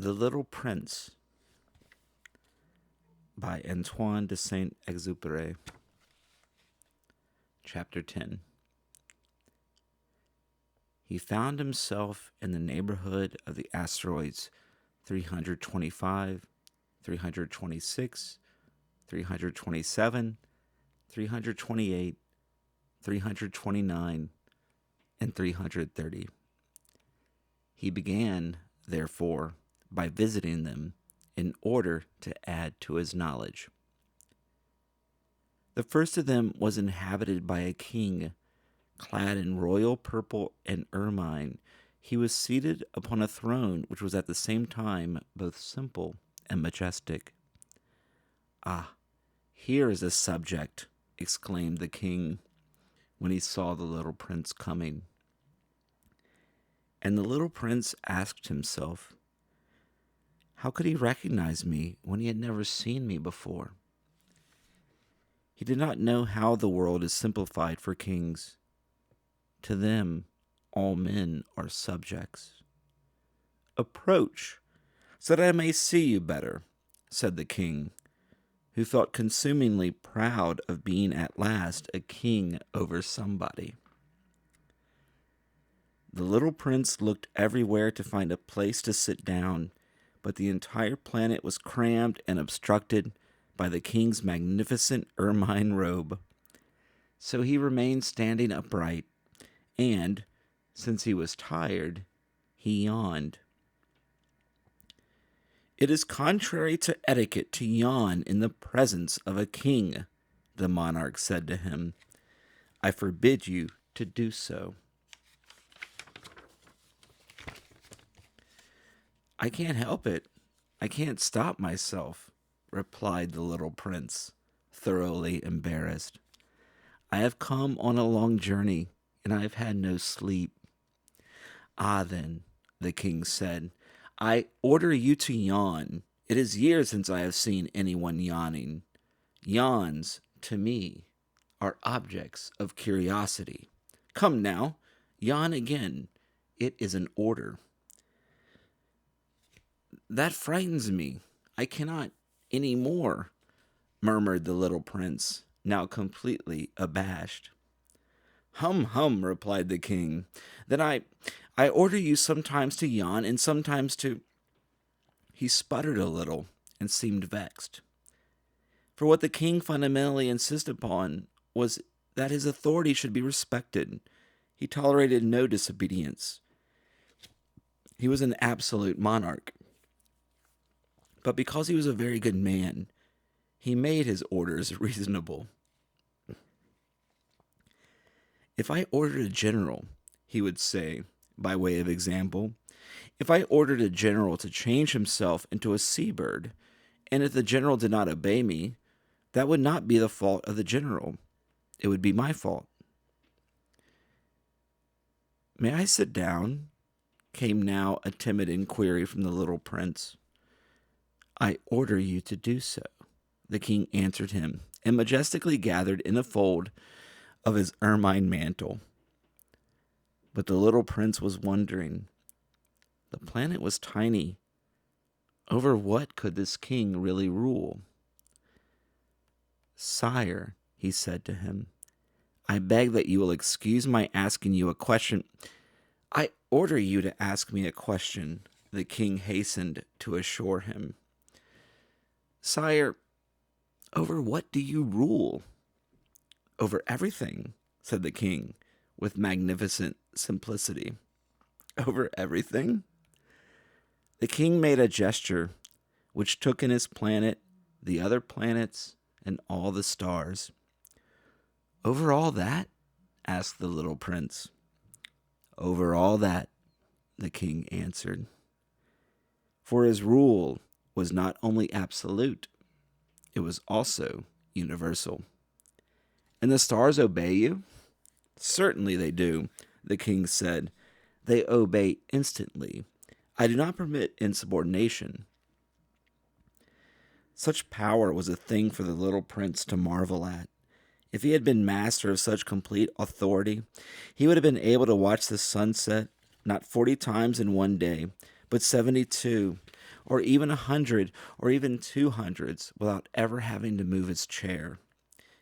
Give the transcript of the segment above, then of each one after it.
The Little Prince by Antoine de Saint-Exupéry. Chapter 10. He found himself in the neighborhood of the asteroids 325, 326, 327, 328, 329, and 330. He began, therefore, by visiting them in order to add to his knowledge. The first of them was inhabited by a king, clad in royal purple and ermine. He was seated upon a throne which was at the same time both simple and majestic. "Ah, here is a subject," exclaimed the king when he saw the little prince coming. And the little prince asked himself, how could he recognize me when he had never seen me before? He did not know how the world is simplified for kings. To them, all men are subjects. "Approach, so that I may see you better," said the king, who felt consumingly proud of being at last a king over somebody. The little prince looked everywhere to find a place to sit down, but the entire planet was crammed and obstructed by the king's magnificent ermine robe. So he remained standing upright, and, since he was tired, he yawned. "It is contrary to etiquette to yawn in the presence of a king," the monarch said to him. "I forbid you to do so." "I can't help it. I can't stop myself," replied the little prince, thoroughly embarrassed. "I have come on a long journey, and I have had no sleep." "Ah, then," the king said, "I order you to yawn. It is years since I have seen anyone yawning. Yawns, to me, are objects of curiosity. Come now, yawn again. It is an order." "That frightens me. I cannot any more," murmured the little prince, now completely abashed. "Hum, hum," replied the king. "Then I order you sometimes to yawn and sometimes to—" He sputtered a little and seemed vexed. For what the king fundamentally insisted upon was that his authority should be respected. He tolerated no disobedience. He was an absolute monarch. But because he was a very good man, he made his orders reasonable. "If I ordered a general," he would say, by way of example, "if I ordered a general to change himself into a seabird, and if the general did not obey me, that would not be the fault of the general. It would be my fault." "May I sit down?" came now a timid inquiry from the little prince. "I order you to do so," the king answered him, and majestically gathered in a fold of his ermine mantle. But the little prince was wondering. The planet was tiny. Over what could this king really rule? "Sire," he said to him, "I beg that you will excuse my asking you a question." "I order you to ask me a question," the king hastened to assure him. "Sire, over what do you rule?" "Over everything," said the king, with magnificent simplicity. "Over everything?" The king made a gesture which took in his planet, the other planets, and all the stars. "Over all that?" asked the little prince. "Over all that," the king answered. For his rule was not only absolute, it was also universal. "And the stars obey you?" "Certainly they do," the king said. "They obey instantly. I do not permit insubordination." Such power was a thing for the little prince to marvel at. If he had been master of such complete authority, he would have been able to watch the sunset not 40 times in one day, but 72, or even 100, or even 200s, without ever having to move his chair.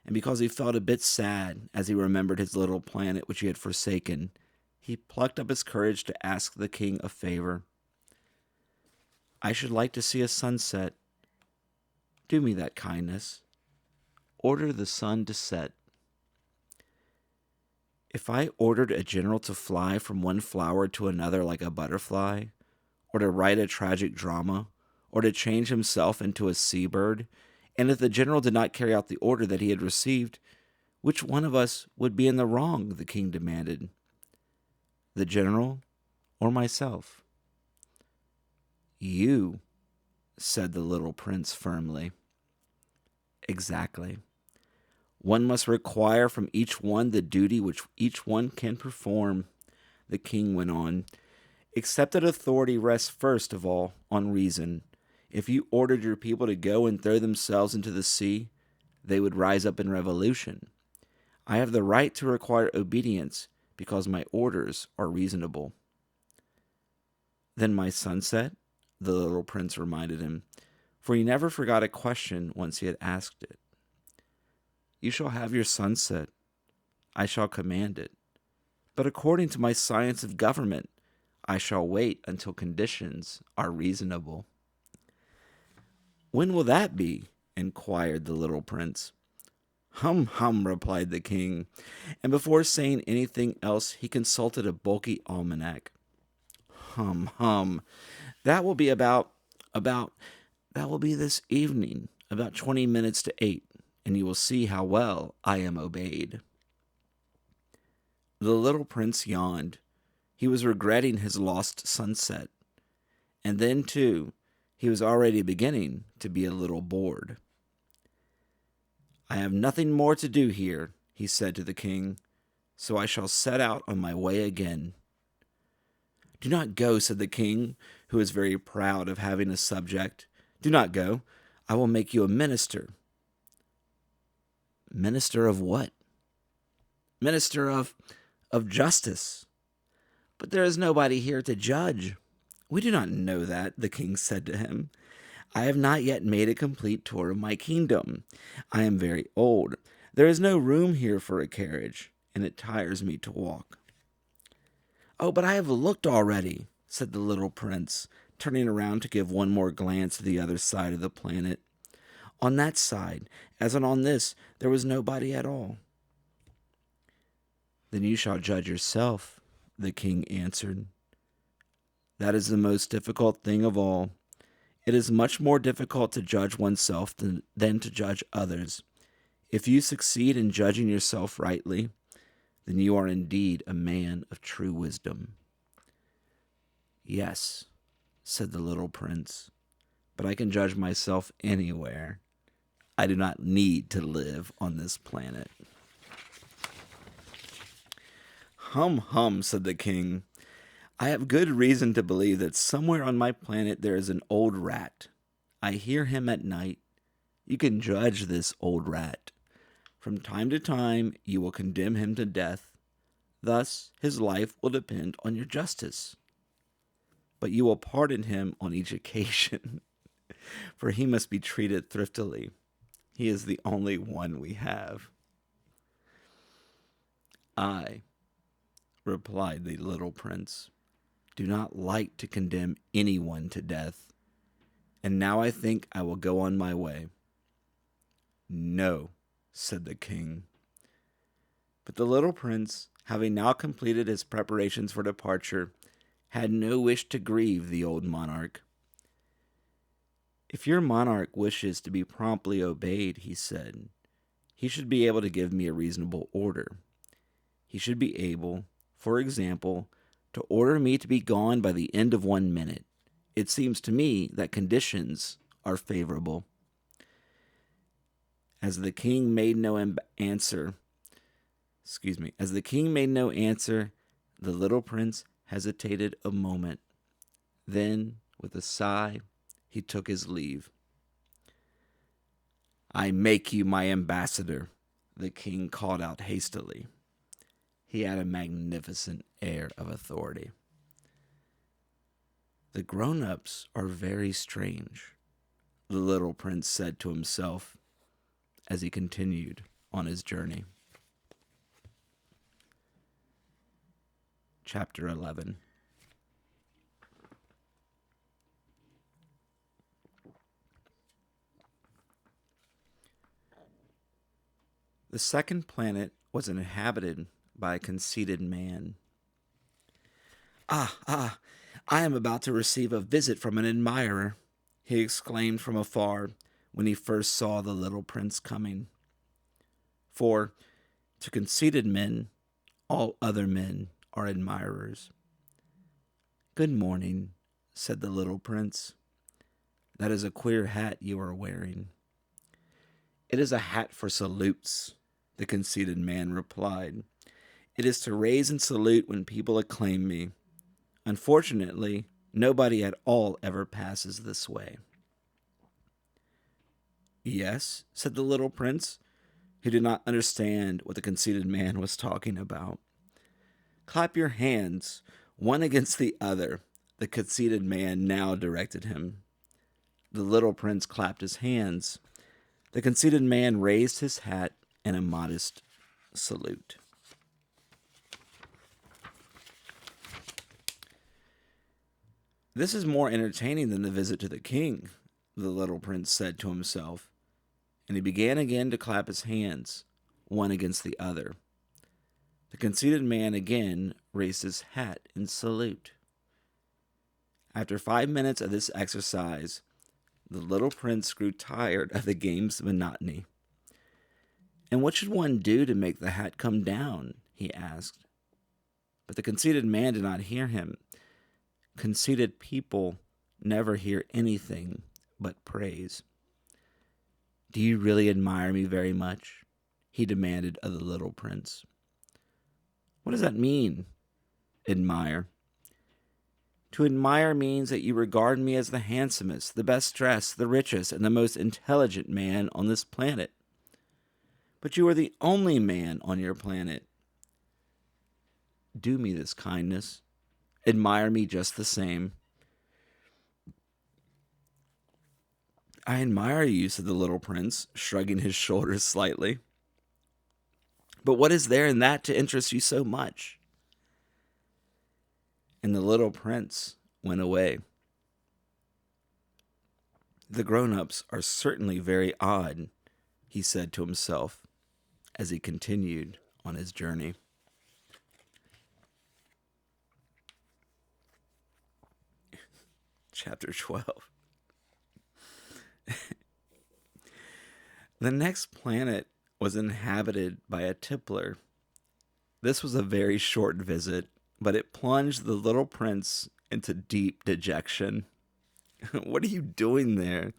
And because he felt a bit sad as he remembered his little planet which he had forsaken, he plucked up his courage to ask the king a favor. "I should like to see a sunset. Do me that kindness. Order the sun to set." "If I ordered a general to fly from one flower to another like a butterfly, or to write a tragic drama, or to change himself into a seabird, and if the general did not carry out the order that he had received, which one of us would be in the wrong?" the king demanded. "The general or myself?" "You," said the little prince firmly. "Exactly. One must require from each one the duty which each one can perform," the king went on. "Accepted authority rests first of all on reason. If you ordered your people to go and throw themselves into the sea, they would rise up in revolution. I have the right to require obedience because my orders are reasonable." "Then my sunset?" the little prince reminded him, for he never forgot a question once he had asked it. "You shall have your sunset. I shall command it. But according to my science of government, I shall wait until conditions are reasonable." "When will that be?" inquired the little prince. "Hum, hum," replied the king, and before saying anything else, he consulted a bulky almanac. "Hum, hum. That will be that will be this evening, about 20 minutes to 8, and you will see how well I am obeyed." The little prince yawned. He was regretting his lost sunset. And then, too, he was already beginning to be a little bored. "I have nothing more to do here," he said to the king, "so I shall set out on my way again." "Do not go," said the king, who was very proud of having a subject. "Do not go. I will make you a minister." "Minister of what?" "Minister of justice." "But there is nobody here to judge." "We do not know that," the king said to him. "I have not yet made a complete tour of my kingdom. I am very old. There is no room here for a carriage, and it tires me to walk." "Oh, but I have looked already," said the little prince, turning around to give one more glance to the other side of the planet. "On that side, as on this, there was nobody at all." "Then you shall judge yourself," the king answered. "That is the most difficult thing of all. It is much more difficult to judge oneself than to judge others. If you succeed in judging yourself rightly, then you are indeed a man of true wisdom." "Yes," said the little prince, "but I can judge myself anywhere. I do not need to live on this planet." "Hum, hum," said the king. "I have good reason to believe that somewhere on my planet there is an old rat. I hear him at night. You can judge this old rat. From time to time you will condemn him to death. Thus his life will depend on your justice. But you will pardon him on each occasion, for he must be treated thriftily. He is the only one we have." "I," replied the little prince, "do not like to condemn anyone to death, and now I think I will go on my way." "No," said the king. But the little prince, having now completed his preparations for departure, had no wish to grieve the old monarch. "If your monarch wishes to be promptly obeyed," he said, "he should be able to give me a reasonable order. He should be able, for example, to order me to be gone by the end of 1 minute. It seems to me that conditions are favorable." As the king made no answer, the little prince hesitated a moment. Then, with a sigh, he took his leave. "I make you my ambassador," the king called out hastily. He had a magnificent air of authority. The grown-ups are very strange, the little prince said to himself as he continued on his journey. Chapter 11. The second planet was inhabited by a conceited man. Ah, I am about to receive a visit from an admirer, he exclaimed from afar when he first saw the little prince coming. For, to conceited men, all other men are admirers. Good morning, said the little prince. That is a queer hat you are wearing. It is a hat for salutes, the conceited man replied. It is to raise and salute when people acclaim me. Unfortunately, nobody at all ever passes this way. Yes, said the little prince, who did not understand what the conceited man was talking about. Clap your hands, one against the other, the conceited man now directed him. The little prince clapped his hands. The conceited man raised his hat in a modest salute. This is more entertaining than the visit to the king, the little prince said to himself, and he began again to clap his hands, one against the other. The conceited man again raised his hat in salute. After 5 minutes of this exercise, the little prince grew tired of the game's monotony. And what should one do to make the hat come down? He asked. But the conceited man did not hear him. Conceited people never hear anything but praise. Do you really admire me very much? He demanded of the little prince. What does that mean, admire? To admire means that you regard me as the handsomest, the best dressed, the richest, and the most intelligent man on this planet. But you are the only man on your planet. Do me this kindness. Admire me just the same. I admire you, said the little prince, shrugging his shoulders slightly. But what is there in that to interest you so much? And the little prince went away. The grown-ups are certainly very odd, he said to himself as he continued on his journey. Chapter 12. The next planet was inhabited by a tippler. This was a very short visit, but it plunged the little prince into deep dejection. What are you doing there?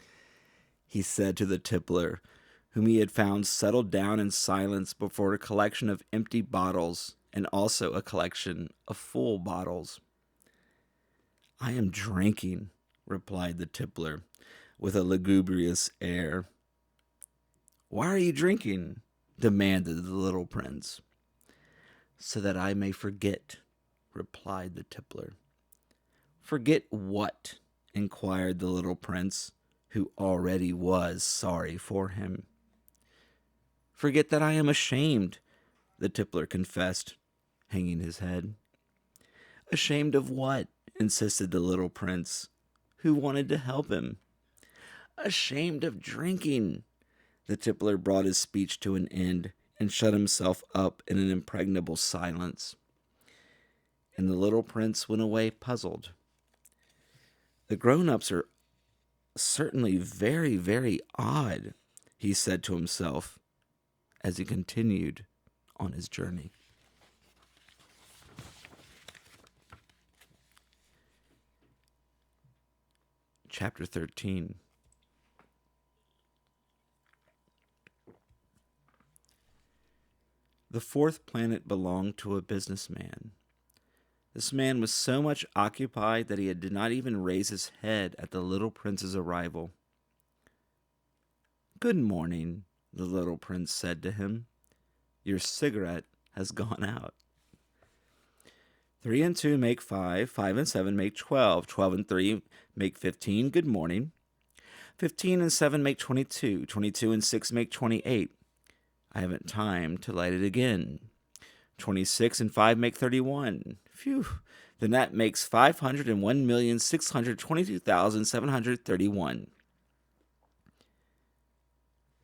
He said to the tippler, whom he had found settled down in silence before a collection of empty bottles and also a collection of full bottles. I am drinking, replied the tippler, with a lugubrious air. Why are you drinking? Demanded the little prince. So that I may forget, replied the tippler. Forget what? Inquired the little prince, who already was sorry for him. Forget that I am ashamed, the tippler confessed, hanging his head. Ashamed of what? Insisted the little prince, who wanted to help him. Ashamed of drinking. The tippler brought his speech to an end and shut himself up in an impregnable silence. And the little prince went away puzzled. The grown-ups are certainly very, very odd, he said to himself as he continued on his journey. Chapter 13. The fourth planet belonged to a businessman. This man was so much occupied that he did not even raise his head at the little prince's arrival. Good morning, the little prince said to him. Your cigarette has gone out. 3 and 2 make 5. 5 and 7 make 12. 12 and 3 make 15. Good morning. 15 and 7 make 22. 22 and 6 make 28. I haven't time to light it again. 26 and 5 make 31. Phew. Then that makes 501,622,731.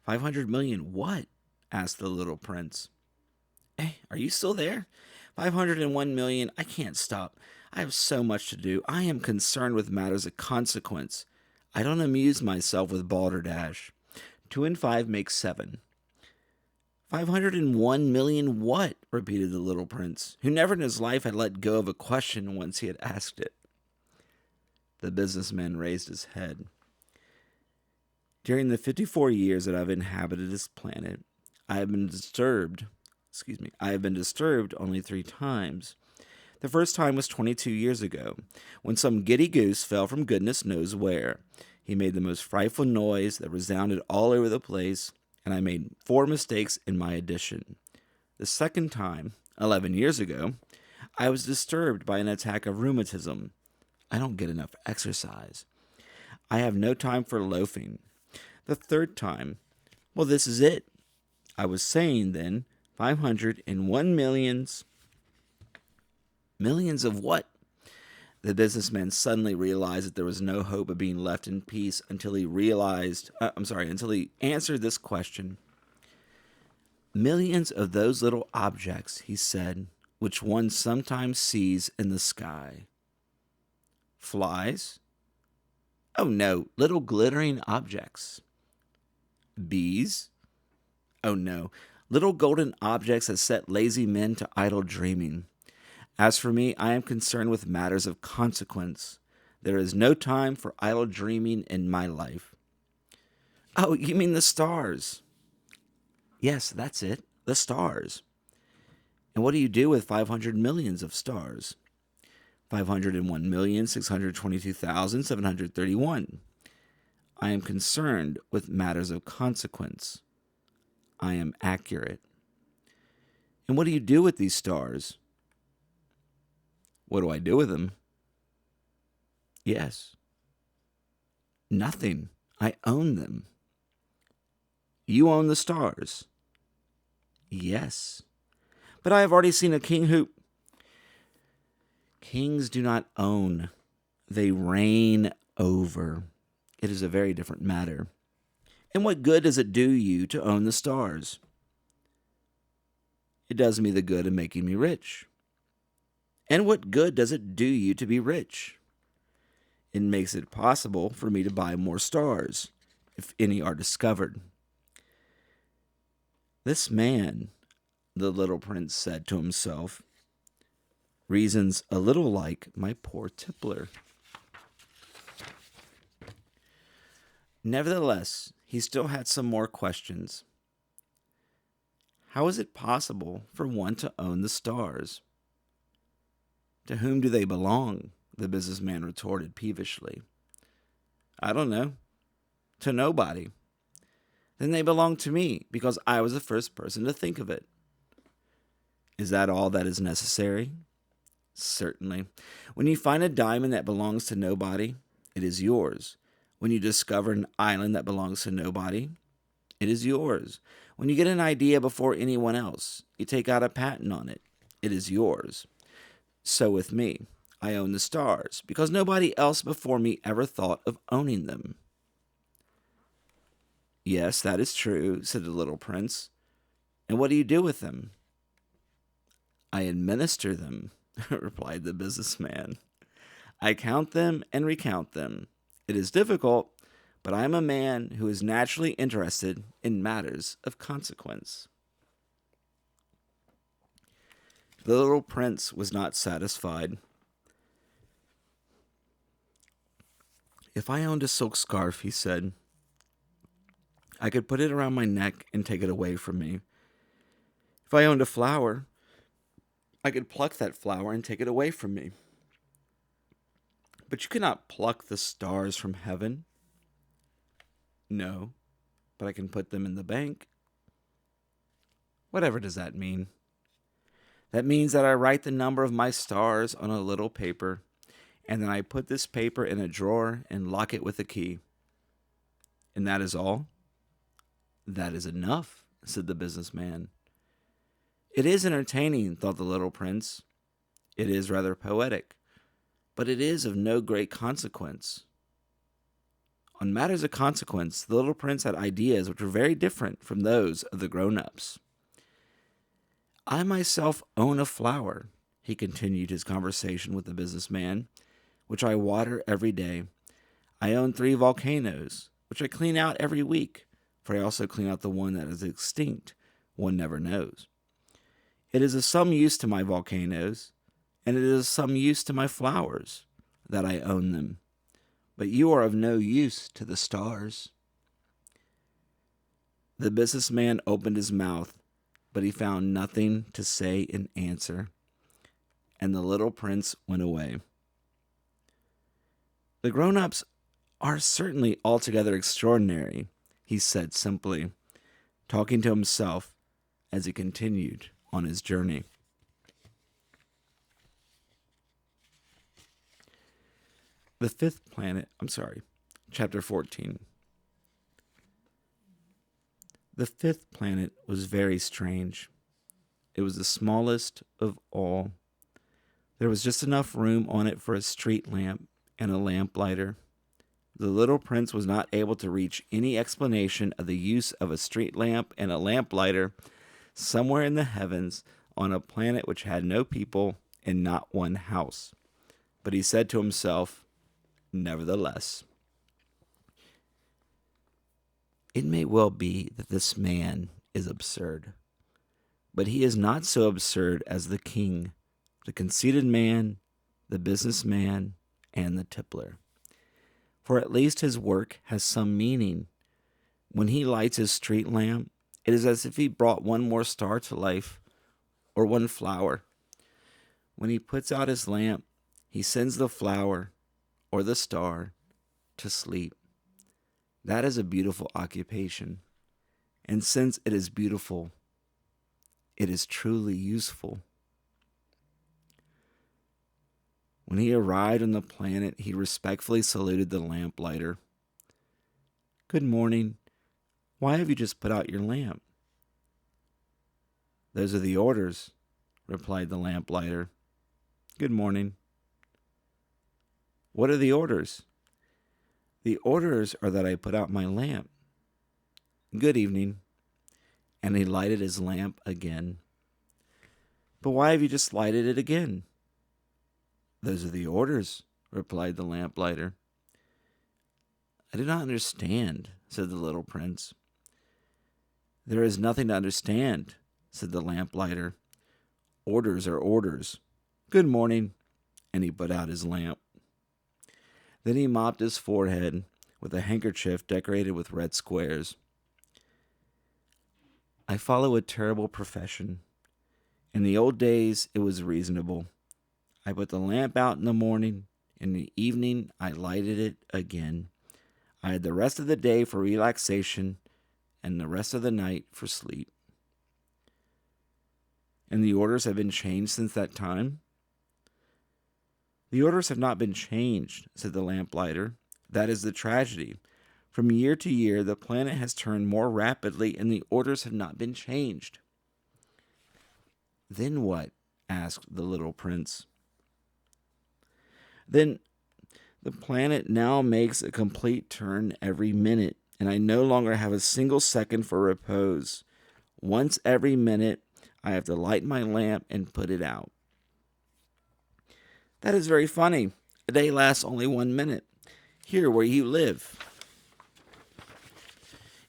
500 million what? Asked the little prince. Hey, are you still there? 501 million. I can't stop. I have so much to do. I am concerned with matters of consequence. I don't amuse myself with balderdash. 2 and 5 make 7. 501 million what? Repeated the little prince, who never in his life had let go of a question once he had asked it. The businessman raised his head. During the 54 years that I've inhabited this planet, I have been disturbed only 3 times. The first time was 22 years ago, when some giddy goose fell from goodness knows where. He made the most frightful noise that resounded all over the place, and I made 4 mistakes in my addition. The second time, 11 years ago, I was disturbed by an attack of rheumatism. I don't get enough exercise. I have no time for loafing. The third time, well, this is it. I was saying then, 501 millions. Millions of what? The businessman suddenly realized that there was no hope of being left in peace until he answered this question. Millions of those little objects, he said, which one sometimes sees in the sky. Flies? Oh no, little glittering objects. Bees? Oh no, little golden objects that set lazy men to idle dreaming. As for me, I am concerned with matters of consequence. There is no time for idle dreaming in my life. Oh, you mean the stars? Yes, that's it, the stars. And what do you do with 500 millions of stars? 501,622,731. I am concerned with matters of consequence. I am accurate. And what do you do with these stars? What do I do with them? Yes. Nothing. I own them. You own the stars? Yes. But I have already seen a king who... Kings do not own. They reign over. It is a very different matter. And what good does it do you to own the stars? It does me the good of making me rich. And what good does it do you to be rich? It makes it possible for me to buy more stars, if any are discovered. This man, the little prince said to himself, reasons a little like my poor tippler. Nevertheless, he still had some more questions. How is it possible for one to own the stars? To whom do they belong? The businessman retorted peevishly. I don't know. To nobody. Then they belong to me, because I was the first person to think of it. Is that all that is necessary? Certainly. When you find a diamond that belongs to nobody, it is yours. When you discover an island that belongs to nobody, it is yours. When you get an idea before anyone else, you take out a patent on it, it is yours. So with me, I own the stars, because nobody else before me ever thought of owning them. Yes, that is true, said the little prince. And what do you do with them? I administer them, replied the businessman. I count them and recount them. It is difficult, but I am a man who is naturally interested in matters of consequence. The little prince was not satisfied. If I owned a silk scarf, he said, I could put it around my neck and take it away from me. If I owned a flower, I could pluck that flower and take it away from me. But you cannot pluck the stars from heaven. No, but I can put them in the bank. Whatever does that mean? That means that I write the number of my stars on a little paper, and then I put this paper in a drawer and lock it with a key. And that is all? That is enough, said the businessman. It is entertaining, thought the little prince. It is rather poetic, but it is of no great consequence. On matters of consequence, the little prince had ideas which were very different from those of the grown-ups. I myself own a flower, he continued his conversation with the businessman, which I water every day. I own 3 volcanoes, which I clean out every week, for I also clean out the one that is extinct. One never knows. It is of some use to my volcanoes, and it is of some use to my flowers, that I own them. But you are of no use to the stars. The businessman opened his mouth, but he found nothing to say in answer, and the little prince went away. The grown-ups are certainly altogether extraordinary, he said simply, talking to himself as he continued on his journey. Chapter 14. The 5th planet was very strange. It was the smallest of all. There was just enough room on it for a street lamp and a lamplighter. The little prince was not able to reach any explanation of the use of a street lamp and a lamplighter somewhere in the heavens on a planet which had no people and not one house. But he said to himself, nevertheless, it may well be that this man is absurd, but he is not so absurd as the king, the conceited man, the businessman, and the tippler. For at least his work has some meaning. When he lights his street lamp, it is as if he brought one more star to life, or one flower. When he puts out his lamp, he sends the flower, or the star, to sleep. That is a beautiful occupation. And since it is beautiful, it is truly useful. When he arrived on the planet, he respectfully saluted the lamplighter. Good morning. Why have you just put out your lamp? Those are the orders, replied the lamplighter. Good morning. What are the orders? The orders are that I put out my lamp. Good evening. And he lighted his lamp again. But why have you just lighted it again? Those are the orders, replied the lamplighter. I do not understand, said the little prince. There is nothing to understand, said the lamplighter. Orders are orders. Good morning. And he put out his lamp. Then he mopped his forehead with a handkerchief decorated with red squares. I follow a terrible profession. In the old days, it was reasonable. I put the lamp out in the morning. In the evening, I lighted it again. I had the rest of the day for relaxation and the rest of the night for sleep. And the orders have been changed since that time? The orders have not been changed, said the lamplighter. That is the tragedy. From year to year, the planet has turned more rapidly, and the orders have not been changed. Then what? Asked the little prince. Then the planet now makes a complete turn every minute, and I no longer have a single second for repose. Once every minute, I have to light my lamp and put it out. That is very funny. A day lasts only 1 minute. Here where you live.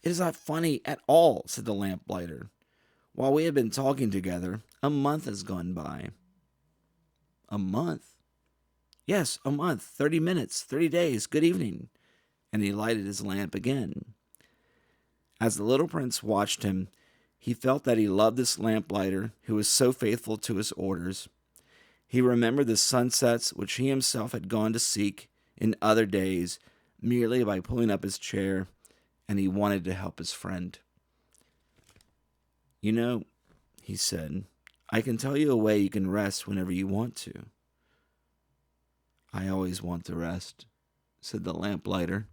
It is not funny at all, said the lamplighter. While we have been talking together, a month has gone by. A month? Yes, a month, 30 minutes, 30 days, good evening. And he lighted his lamp again. As the little prince watched him, he felt that he loved this lamplighter who was so faithful to his orders. He remembered the sunsets which he himself had gone to seek in other days merely by pulling up his chair, and he wanted to help his friend. You know, he said, I can tell you a way you can rest whenever you want to. I always want to rest, said the lamplighter.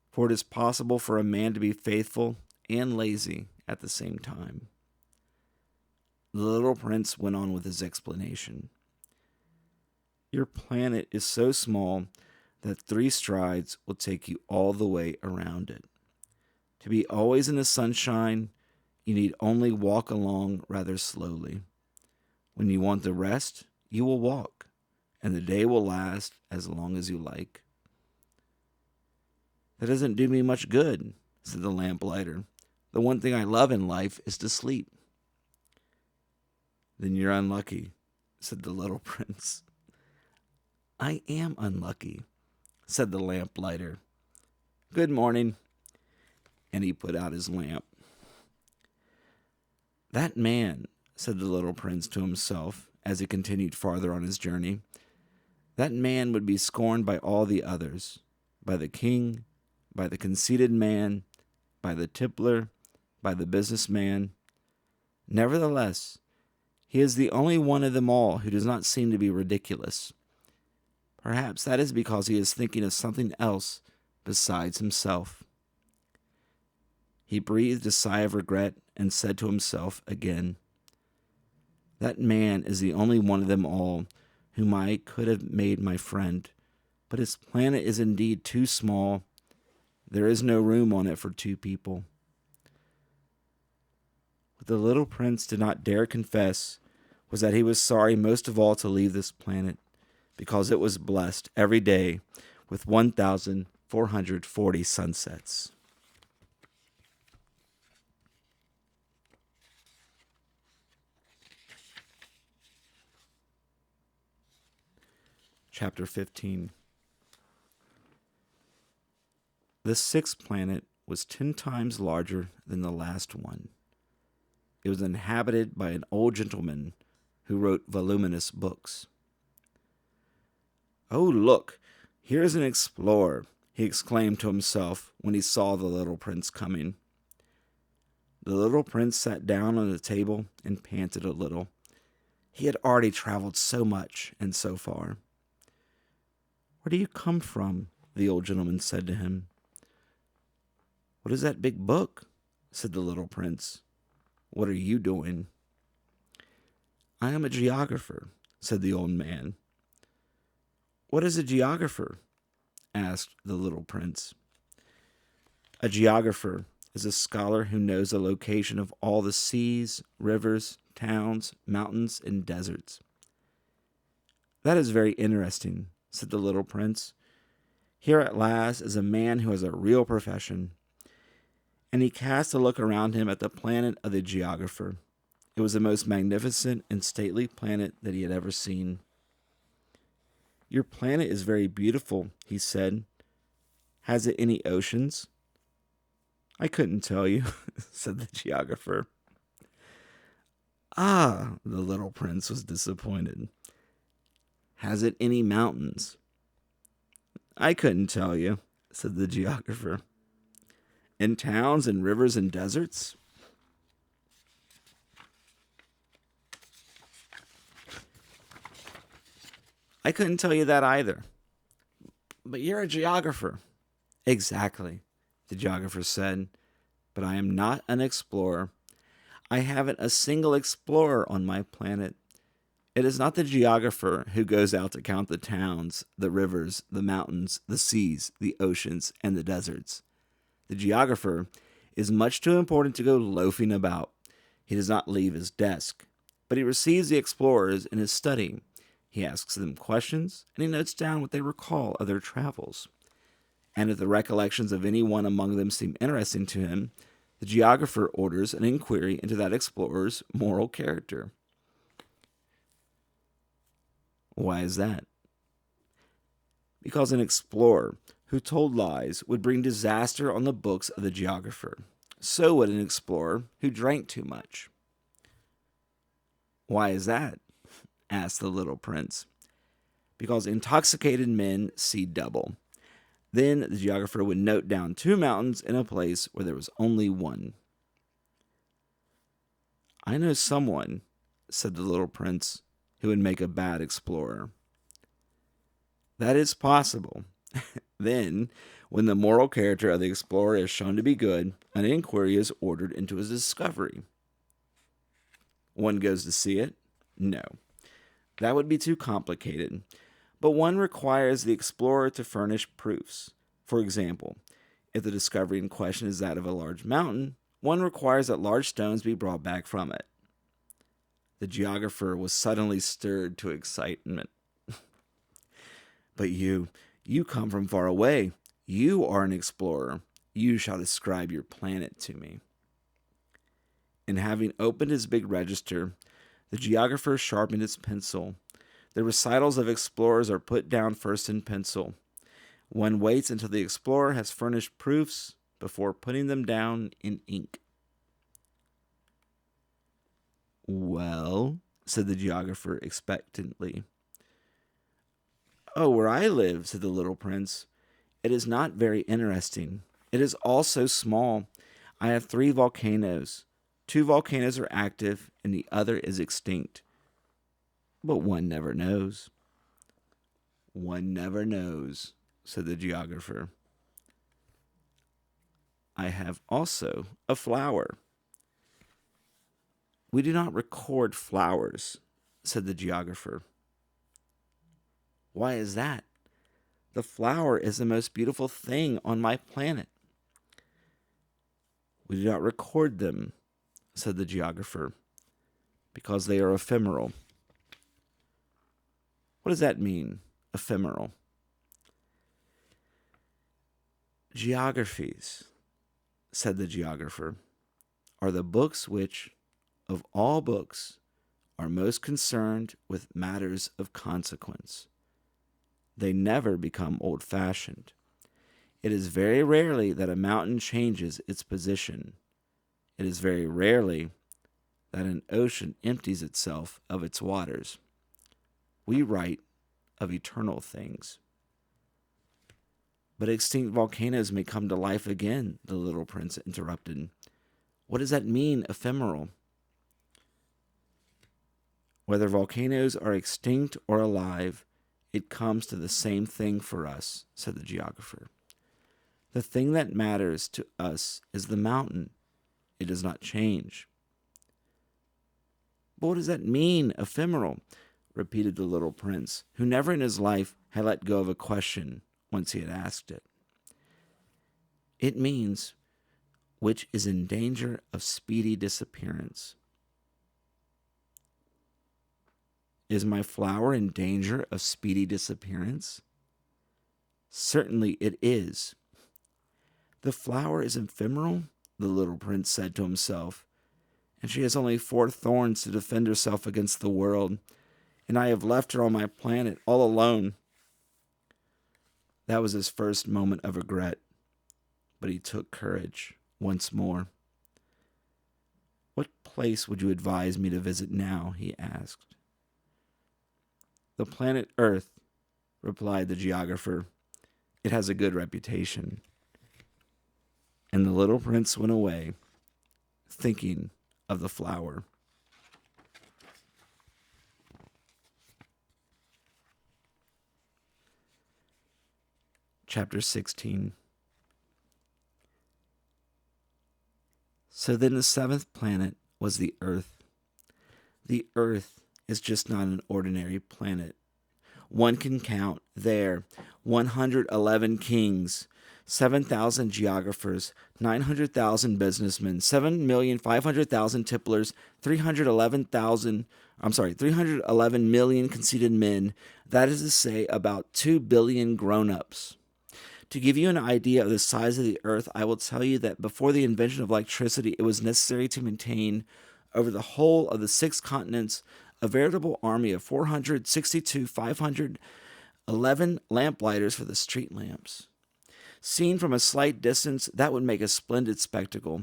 For it is possible for a man to be faithful and lazy at the same time. The little prince went on with his explanation. Your planet is so small that 3 strides will take you all the way around it. To be always in the sunshine, you need only walk along rather slowly. When you want to rest, you will walk, and the day will last as long as you like. That doesn't do me much good, said the lamplighter. The one thing I love in life is to sleep. Then you're unlucky, said the little prince. I am unlucky, said the lamplighter. Good morning. And he put out his lamp. That man, said the little prince to himself as he continued farther on his journey, that man would be scorned by all the others, by the king, by the conceited man, by the tippler, by the businessman. Nevertheless, he is the only one of them all who does not seem to be ridiculous. Perhaps that is because he is thinking of something else besides himself. He breathed a sigh of regret and said to himself again, that man is the only one of them all whom I could have made my friend, but his planet is indeed too small. There is no room on it for 2 people. What the little prince did not dare confess was that he was sorry most of all to leave this planet, because it was blessed every day with 1,440 sunsets. Chapter 15. The 6th planet was 10 times larger than the last one. It was inhabited by an old gentleman who wrote voluminous books. Oh, look, here's an explorer, he exclaimed to himself when he saw the little prince coming. The little prince sat down on the table and panted a little. He had already traveled so much and so far. Where do you come from? The old gentleman said to him. What is that big book? Said the little prince. What are you doing? I am a geographer, said the old man. What is a geographer? Asked the little prince. A geographer is a scholar who knows the location of all the seas, rivers, towns, mountains, and deserts. That is very interesting, said the little prince. Here at last is a man who has a real profession. And he cast a look around him at the planet of the geographer. It was the most magnificent and stately planet that he had ever seen. Your planet is very beautiful, he said. Has it any oceans? I couldn't tell you, said the geographer. Ah, the little prince was disappointed. Has it any mountains? I couldn't tell you, said the geographer. And towns and rivers and deserts? I couldn't tell you that either. But you're a geographer. Exactly, the geographer said. But I am not an explorer. I haven't a single explorer on my planet. It is not the geographer who goes out to count the towns, the rivers, the mountains, the seas, the oceans, and the deserts. The geographer is much too important to go loafing about. He does not leave his desk, but he receives the explorers in his study. He asks them questions, and he notes down what they recall of their travels. And if the recollections of any one among them seem interesting to him, the geographer orders an inquiry into that explorer's moral character. Why is that? Because an explorer who told lies would bring disaster on the books of the geographer. So would an explorer who drank too much. Why is that? Asked the little prince. Because intoxicated men see double. Then the geographer would note down 2 mountains in a place where there was only one. I know someone said the little prince, who would make a bad explorer. That is possible. Then, when the moral character of the explorer is shown to be good, an inquiry is ordered into his discovery. One goes to see it? No. That would be too complicated. But one requires the explorer to furnish proofs. For example, if the discovery in question is that of a large mountain, one requires that large stones be brought back from it. The geographer was suddenly stirred to excitement. But you come from far away. You are an explorer. You shall describe your planet to me. And having opened his big register, the geographer sharpened his pencil. The recitals of explorers are put down first in pencil. One waits until the explorer has furnished proofs before putting them down in ink. Well, said the geographer expectantly. Oh, where I live, said the little prince, it is not very interesting. It is all so small. I have 3 volcanoes. 2 volcanoes are active, and the other is extinct. But one never knows. One never knows, said the geographer. I have also a flower. We do not record flowers, said the geographer. Why is that? The flower is the most beautiful thing on my planet. We do not record them, said the geographer, because they are ephemeral. What does that mean, ephemeral? Geographies, said the geographer, are the books which, of all books, are most concerned with matters of consequence. They never become old-fashioned. It is very rarely that a mountain changes its position. It is very rarely that an ocean empties itself of its waters. We write of eternal things. But extinct volcanoes may come to life again, the little prince interrupted. What does that mean, ephemeral? Whether volcanoes are extinct or alive, it comes to the same thing for us, said the geographer. The thing that matters to us is the mountain. It does not change. But what does that mean, ephemeral? Repeated the little prince, who never in his life had let go of a question once he had asked it. It means which is in danger of speedy disappearance. Is my flower in danger of speedy disappearance? Certainly it is. The flower is ephemeral, the little prince said to himself, and she has only 4 thorns to defend herself against the world, and I have left her on my planet all alone. That was his first moment of regret, but he took courage once more. What place would you advise me to visit now? He asked. The planet Earth, replied the geographer. It has a good reputation. And the little prince went away, thinking of the flower. Chapter 16. So then the 7th planet was the Earth. The Earth is just not an ordinary planet. One can count there 111 kings, 7,000 geographers, 900,000 businessmen, 7,500,000 tipplers, 311 million conceited men. That is to say, about 2 billion grown-ups. To give you an idea of the size of the Earth, I will tell you that before the invention of electricity, it was necessary to maintain over the whole of the 6 continents a veritable army of 511 lamplighters for the street lamps. Seen from a slight distance, that would make a splendid spectacle.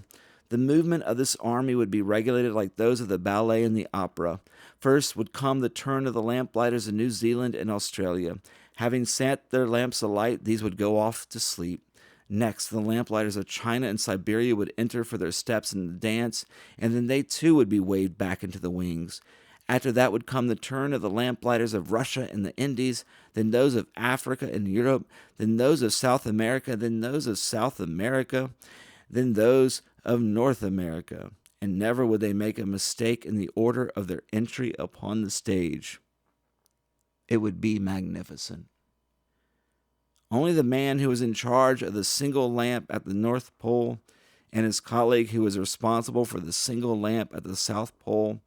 The movement of this army would be regulated like those of the ballet and the opera. First would come the turn of the lamplighters in New Zealand and Australia. Having set their lamps alight, these would go off to sleep. Next, the lamplighters of China and Siberia would enter for their steps in the dance, and then they too would be waved back into the wings. After that would come the turn of the lamplighters of Russia and the Indies, then those of Africa and Europe, then those of South America, then those of South America, then those of North America. And never would they make a mistake in the order of their entry upon the stage. It would be magnificent. Only the man who was in charge of the single lamp at the North Pole and his colleague who was responsible for the single lamp at the South Pole,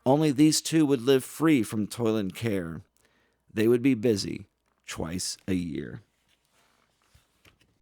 only these two would live free from toil and care. They would be busy twice a year.